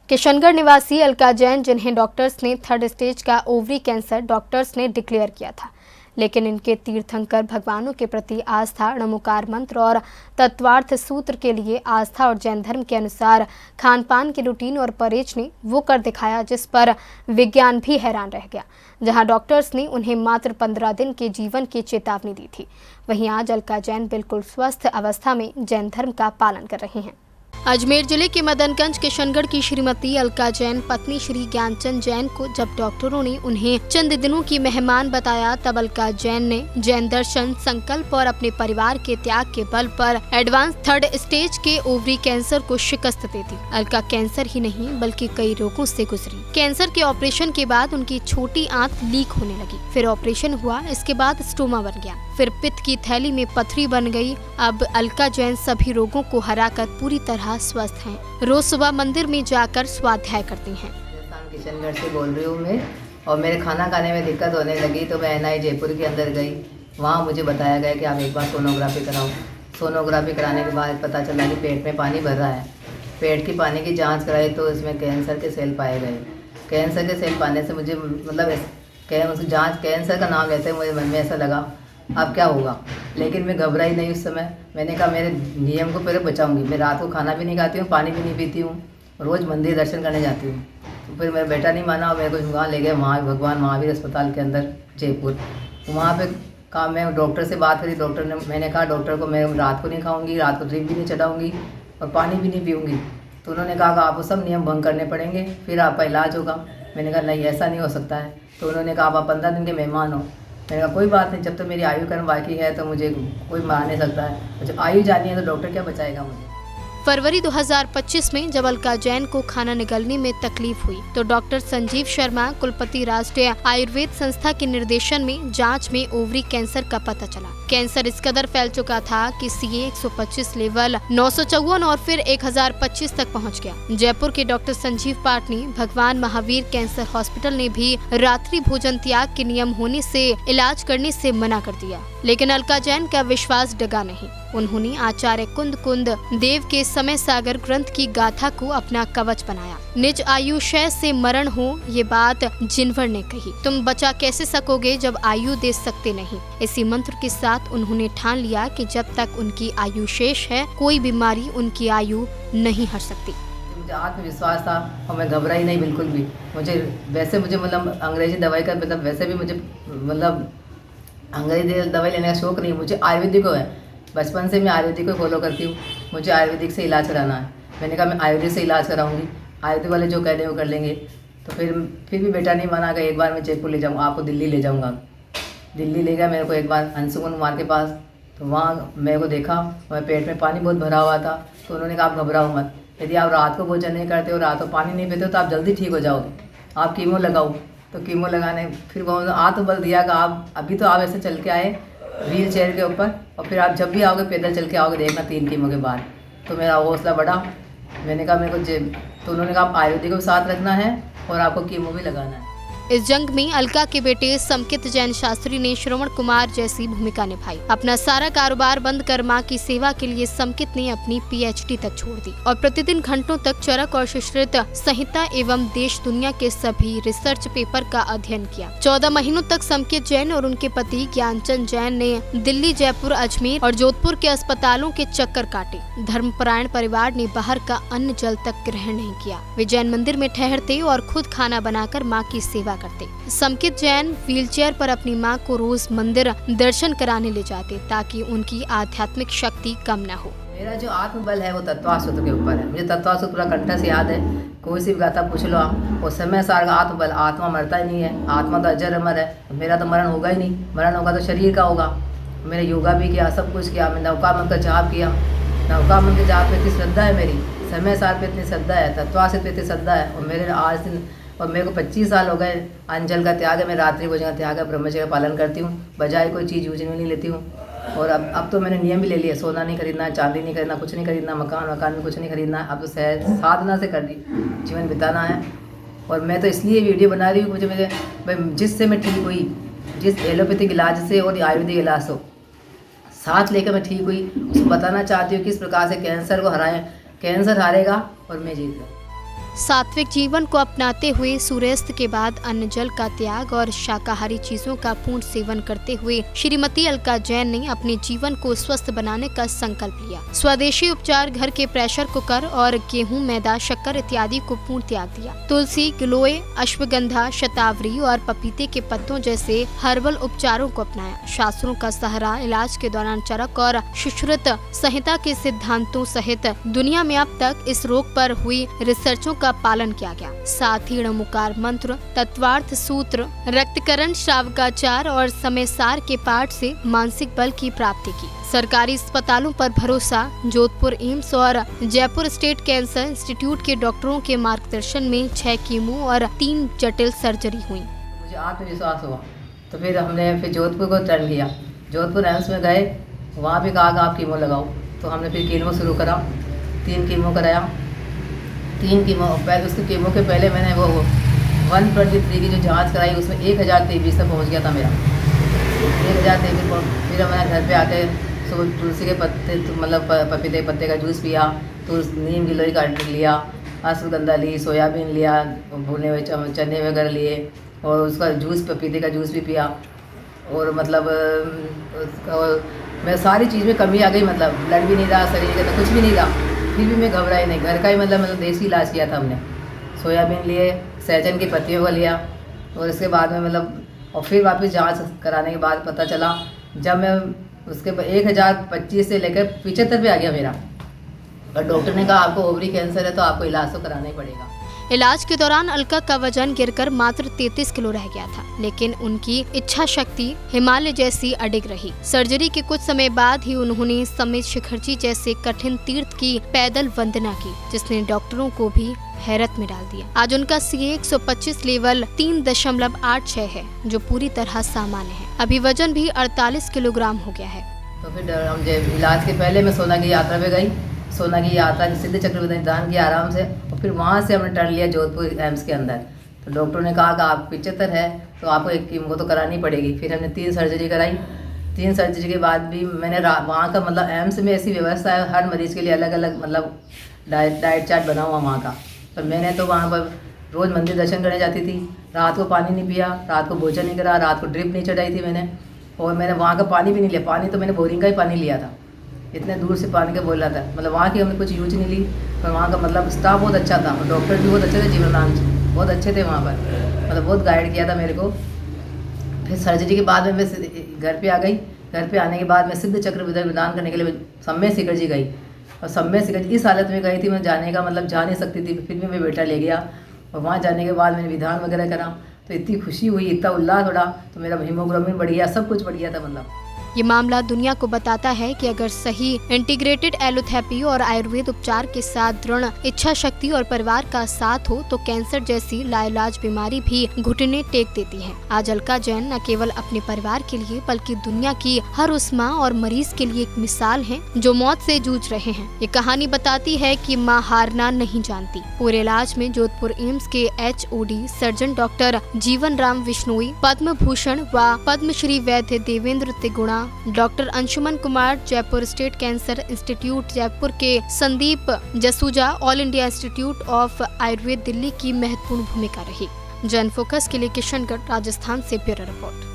किशनगढ़ निवासी अलका जैन, जिन्हें डॉक्टर्स ने 3rd स्टेज का ओवरी कैंसर डॉक्टर्स ने डिक्लेयर किया था, लेकिन इनके तीर्थंकर भगवानों के प्रति आस्था, नमोकार मंत्र और तत्वार्थ सूत्र के लिए आस्था और जैन धर्म के अनुसार खान पान की रूटीन और परहेज ने वो कर दिखाया जिस पर विज्ञान भी हैरान रह गया। जहां डॉक्टर्स ने उन्हें मात्र 15 दिन के जीवन की चेतावनी दी थी, वहीं आज अलका जैन बिल्कुल स्वस्थ अवस्था में जैन धर्म का पालन कर रही हैं। अजमेर जिले के मदनगंज किशनगढ़ की श्रीमती अलका जैन पत्नी श्री ज्ञानचंद जैन को जब डॉक्टरों ने उन्हें चंद दिनों की मेहमान बताया, तब अलका जैन ने जैन दर्शन, संकल्प और अपने परिवार के त्याग के बल पर एडवांस 3rd स्टेज के ओवरी कैंसर को शिकस्त दे दी। अलका कैंसर ही नहीं बल्कि कई रोगों से गुजरी। कैंसर के ऑपरेशन के बाद उनकी छोटी आंत लीक होने लगी, फिर ऑपरेशन हुआ, इसके बाद स्टोमा बन गया, फिर पित्त की थैली में पथरी बन गई। अब अलका जैन सभी रोगों को हराकर पूरी तरह स्वस्थ हैं। रोज सुबह मंदिर में जाकर स्वाध्याय करती हैं। किशनगढ़ से बोल रही हूँ मैं, और मेरे खाना खाने में दिक्कत होने लगी तो मैं NI जयपुर के अंदर गई। वहाँ मुझे बताया गया कि आप एक बार सोनोग्राफी कराओ। सोनोग्राफी कराने के बाद पता चला कि पेट में पानी भर रहा है। पेट की पानी की जाँच कराई तो इसमें कैंसर के सेल पाए गए। कैंसर के सेल पाने से मुझे उस जाँच कैंसर का नाम लेते मुझे मन में ऐसा लगा अब क्या होगा, लेकिन मैं घबराई नहीं उस समय। मैंने कहा मेरे नियम को पहले बचाऊंगी। मैं रात को खाना भी नहीं खाती हूँ, पानी भी नहीं पीती हूँ, रोज़ मंदिर दर्शन करने जाती हूँ। तो फिर मेरा बेटा नहीं माना और मेरे को वहाँ ले गया, भगवान महावीर अस्पताल के अंदर जयपुर। वहाँ पे कहा, मैं डॉक्टर से बात करी। मैंने कहा डॉक्टर को मैं रात को नहीं खाऊँगी, रात को ड्रिप भी नहीं चढ़ाऊँगी और पानी भी नहीं पीऊँगी। तो उन्होंने कहा कि आपको सब नियम भंग करने पड़ेंगे, फिर आपका इलाज होगा। मैंने कहा नहीं, ऐसा नहीं हो सकता है। तो उन्होंने कहा आप 15 दिन के मेहमान हो। मैंने कहा कोई बात नहीं, जब तक मेरी आयु कर्म बाकी है तो मुझे कोई मार नहीं सकता है। जब आयु जानी है तो डॉक्टर क्या बचाएगा मुझे। फरवरी 2025 में जब अलका जैन को खाना निगलने में तकलीफ हुई तो डॉक्टर संजीव शर्मा, कुलपति राष्ट्रीय आयुर्वेद संस्था के निर्देशन में जांच में ओवरी कैंसर का पता चला। कैंसर इस कदर फैल चुका था कि CA 125 लेवल 954 और फिर 1025 तक पहुंच गया। जयपुर के डॉक्टर संजीव पाटनी, भगवान महावीर कैंसर हॉस्पिटल ने भी रात्रि भोजन त्याग के नियम होने से इलाज करने से मना कर दिया, लेकिन अलका जैन का विश्वास डगा नहीं। उन्होंने आचार्य कुंद देव के समय सागर ग्रंथ की गाथा को अपना कवच बनाया। निज आयुषय से मरण हो, ये बात जिनवर ने कही। तुम बचा कैसे सकोगे जब आयु दे सकते नहीं। इसी मंत्र के साथ उन्होंने ठान लिया कि जब तक उनकी आयु शेष है, कोई बीमारी उनकी आयु नहीं हर सकती। मुझे आत्मविश्वास था और मैं घबराई नहीं बिल्कुल भी। मुझे मतलब अंग्रेजी दवाई का वैसे भी मुझे अंग्रेजी दवाई लेने का शौक नहीं, मुझे आयुर्वेदिक को है। बचपन से मैं आयुर्वेदिक को फॉलो करती हूँ। मुझे आयुर्वेदिक से इलाज कराना है। मैंने कहा मैं आयुर्वेदिक से इलाज कराऊंगी, आयुर्वेदिक वाले जो कह दें वो कर लेंगे। तो फिर भी बेटा नहीं माना कि एक बार मैं जयपुर ले जाऊँगा, आपको दिल्ली ले जाऊँगा। दिल्ली ले गया मेरे को एक बार अंशुमन कुमार के पास। तो वहाँ मेरे को देखा, मेरे पेट में पानी बहुत भरा हुआ था। तो उन्होंने कहा आप घबराओ मत, यदि आप रात को भोजन नहीं करते हो, रात को पानी नहीं पीते हो तो आप जल्दी ठीक हो जाओगे, आप कीमो लगाओ। तो कीमो लगाने फिर वो आत्मबल दिया कि आप अभी तो आप ऐसे चल के आए व्हील चेयर के ऊपर, और फिर आप जब भी आओगे पैदल चल के आओगे, देखना 3 कीमो के बाद। तो मेरा हौसला बढ़ा। मैंने कहा मेरे को तो उन्होंने कहा आप आयुर्वेदिक को साथ रखना है और आपको कीमो भी लगाना है। इस जंग में अलका के बेटे समकित जैन शास्त्री ने श्रवण कुमार जैसी भूमिका निभाई। अपना सारा कारोबार बंद कर मां की सेवा के लिए समकित ने अपनी PhD तक छोड़ दी और प्रतिदिन घंटों तक चरक और सुश्रुत संहिता एवं देश दुनिया के सभी रिसर्च पेपर का अध्ययन किया। 14 महीनों तक समकित जैन और उनके पति ज्ञानचंद जैन ने दिल्ली, जयपुर, अजमेर और जोधपुर के अस्पतालों के चक्कर काटे। धर्मपरायण परिवार ने बाहर का अन्न जल तक ग्रहण नहीं किया। वे जैन मंदिर में ठहरते और खुद खाना बनाकर माँ की सेवा करते। समकित जैन व्हीलचेयर पर अपनी मां को रोज मंदिर दर्शन कराने ले जाते ताकि उनकी आध्यात्मिक शक्ति कम न हो। मेरा जो आत्मबल है वो तत्वासूत्र के ऊपर है। मुझे तत्वासूत्र पूरा कंठ से याद है, कोई सी भी गाथा पूछ लो आप। वो समय सार का आत्मबल, आत्मा मरता ही नहीं है, आत्मा तो अजर अमर है। मेरा तो मरण होगा ही नहीं, मरण होगा तो शरीर का होगा। मैंने योगा भी किया, सब कुछ किया। मैं नौका मन का जाप किया। नौका मन के जाप पे इतनी श्रद्धा है मेरी, समय सार पे इतनी श्रद्धा है, तत्वासूत्र पे इतनी श्रद्धा है। और मेरे आज दिन और मेरे को 25 साल हो गए। अंजल का त्याग है, मैं रात्रि भोजन का त्याग है, ब्रह्मचर्य का पालन करती हूँ, बजाय कोई चीज़ यूज नहीं लेती हूँ। और अब तो मैंने नियम भी ले लिया, सोना नहीं खरीदना, चांदी नहीं खरीदना, कुछ नहीं खरीदना, मकान में कुछ नहीं खरीदना। अब तो साधना से कर दी जीवन बिताना है। और मैं तो इसलिए वीडियो बना रही हूँ, मुझे भाई जिससे मैं ठीक हुई, जिस एलोपैथिक इलाज से और आयुर्वेदिक इलाज से साथ लेकर मैं ठीक हुई, उसको बताना चाहती हूँ किस प्रकार से कैंसर को हराएं। कैंसर हारेगा और मैं जीत गया। सात्विक जीवन को अपनाते हुए सूर्यास्त के बाद अन्न जल का त्याग और शाकाहारी चीजों का पूर्ण सेवन करते हुए श्रीमती अलका जैन ने अपने जीवन को स्वस्थ बनाने का संकल्प लिया। स्वदेशी उपचार, घर के प्रेशर कुकर और गेहूं, मैदा, शक्कर इत्यादि को पूर्ण त्याग दिया। तुलसी, गिलोय, अश्वगंधा, शतावरी और पपीते के पत्तों जैसे हर्बल उपचारों को अपनाया। शास्त्रों का सहारा, इलाज के दौरान चरक और सुश्रुत संहिता के सिद्धांतों सहित दुनिया में अब तक इस रोग पर हुई रिसर्चों का पालन किया गया। साथ ही णमुकार मंत्र, तत्वार्थ सूत्र, रक्तकरण, श्रावकाचार और समयसार के पाठ से मानसिक बल की प्राप्ति की। सरकारी अस्पतालों पर भरोसा। जोधपुर एम्स और जयपुर स्टेट कैंसर इंस्टीट्यूट के डॉक्टरों के मार्गदर्शन में 6 कीमो और 3 जटिल सर्जरी हुई। मुझे आत्मविश्वास हुआ तो फिर हमने जोधपुर को टर्न किया। जोधपुर एम्स में गए, वहाँ भी कहा कि आप कीमो लगाओ, तो हमने फिर कीमो शुरू करा। 3 कीमो कराया। 3 कीमो पहले, उसके कीमो के पहले मैंने वो 123 की जो जांच कराई, उसमें 1023 तक पहुँच गया था मेरा। 1023। फिर मैंने घर पे आके तुलसी के पत्ते, मतलब पपीते के पत्ते का जूस पिया, नीम गिलोय का लिया, अश्वगंधा ली, सोयाबीन लिया, भुने हुए चने वगैरह लिए और उसका जूस, पपीते का जूस भी पिया। और मतलब मैं सारी चीज़ में कमी आ गई, मतलब ब्लड भी नहीं रहा शरीर का, तो कुछ भी नहीं रहा। फिर भी मैं घबराई नहीं। घर का ही मतलब देसी इलाज किया था हमने। सोयाबीन लिए, सहजन की पत्तियों का लिया और इसके बाद में मतलब, और फिर वापस जांच कराने के बाद पता चला, जब मैं उसके 1025 से लेकर 75 पे आ गया मेरा। और डॉक्टर ने कहा आपको ओवरी कैंसर है तो आपको इलाज तो कराना ही पड़ेगा। इलाज के दौरान अलका का वजन गिरकर मात्र 33 किलो रह गया था, लेकिन उनकी इच्छा शक्ति हिमालय जैसी अडिग रही। सर्जरी के कुछ समय बाद ही उन्होंने समेत शिखर जी जैसे कठिन तीर्थ की पैदल वंदना की, जिसने डॉक्टरों को भी हैरत में डाल दिया। आज उनका CA 125 लेवल 3.86 है, जो पूरी तरह सामान्य है। अभी वजन भी 48 किलोग्राम हो गया है। तो फिर हम इलाज के पहले मैं सोना की यात्रा पे गई। सोना की यात्रा सिद्ध चक्र दान की आराम से, और फिर वहाँ से हमने टर्न लिया जोधपुर एम्स के अंदर। तो डॉक्टर ने कहा कि आप 75 है तो आपको एक कीमो तो करानी पड़ेगी। फिर हमने 3 सर्जरी कराई। 3 सर्जरी के बाद भी मैंने वहाँ का मतलब एम्स में ऐसी व्यवस्था है, हर मरीज़ के लिए अलग अलग मतलब डाइट चार्ट बना हुआ वहाँ का। तो मैंने तो वहाँ पर रोज़ मंदिर दर्शन करने जाती थी, रात को पानी नहीं पिया, रात को भोजन नहीं करा, रात को ड्रिप नहीं चढ़ाई थी मैंने, और मैंने वहाँ का पानी भी नहीं लिया। पानी तो मैंने बोरिंग का ही पानी लिया था, इतने दूर से पानी का बोला था। मतलब वहाँ की हमने कुछ यूज नहीं ली, पर वहाँ का मतलब स्टाफ बहुत अच्छा था और डॉक्टर भी बहुत अच्छे थे, जीवन राम जी बहुत अच्छे थे वहाँ पर, मतलब बहुत गाइड किया था मेरे को। फिर सर्जरी के बाद में मैं घर पे आ गई। घर पे आने के बाद मैं सिद्ध चक्र विधान करने के लिए सम्य शिखर जी गई, और सम्य शिखर जी इस हालत में गई थी, मैं जाने का मतलब जा नहीं सकती थी, फिर भी मैं बेटा ले गया और वहाँ जाने के बाद मैंने विधान वगैरह करा, तो इतनी खुशी हुई, इतना उल्लास बढ़ा, तो मेरा हीमोग्लोबिन बढ़ गया, सब कुछ बढ़ गया था। मतलब ये मामला दुनिया को बताता है कि अगर सही इंटीग्रेटेड एलोथेरेपी और आयुर्वेद उपचार के साथ दृढ़ इच्छा शक्ति और परिवार का साथ हो तो कैंसर जैसी लाइलाज बीमारी भी घुटने टेक देती है। आज अलका जैन न केवल अपने परिवार के लिए बल्कि दुनिया की हर उस माँ और मरीज के लिए एक मिसाल है जो मौत से जूझ रहे हैं। ये कहानी बताती है कि माँ हारना नहीं जानती। पूरे इलाज में जोधपुर एम्स के HOD surgeon doctor Jeevan Ram Vishnoi, Padma Bhushan व पद्मश्री वैद्य Devendra Tiguna, doctor Anshuman Kumar, Jaipur state cancer institute Jaipur के Sandeep Jasuja, all India institute of Ayurveda Delhi की महत्वपूर्ण भूमिका रही। जन फोकस के लिए किशनगढ़ राजस्थान से ब्यूरो रिपोर्ट।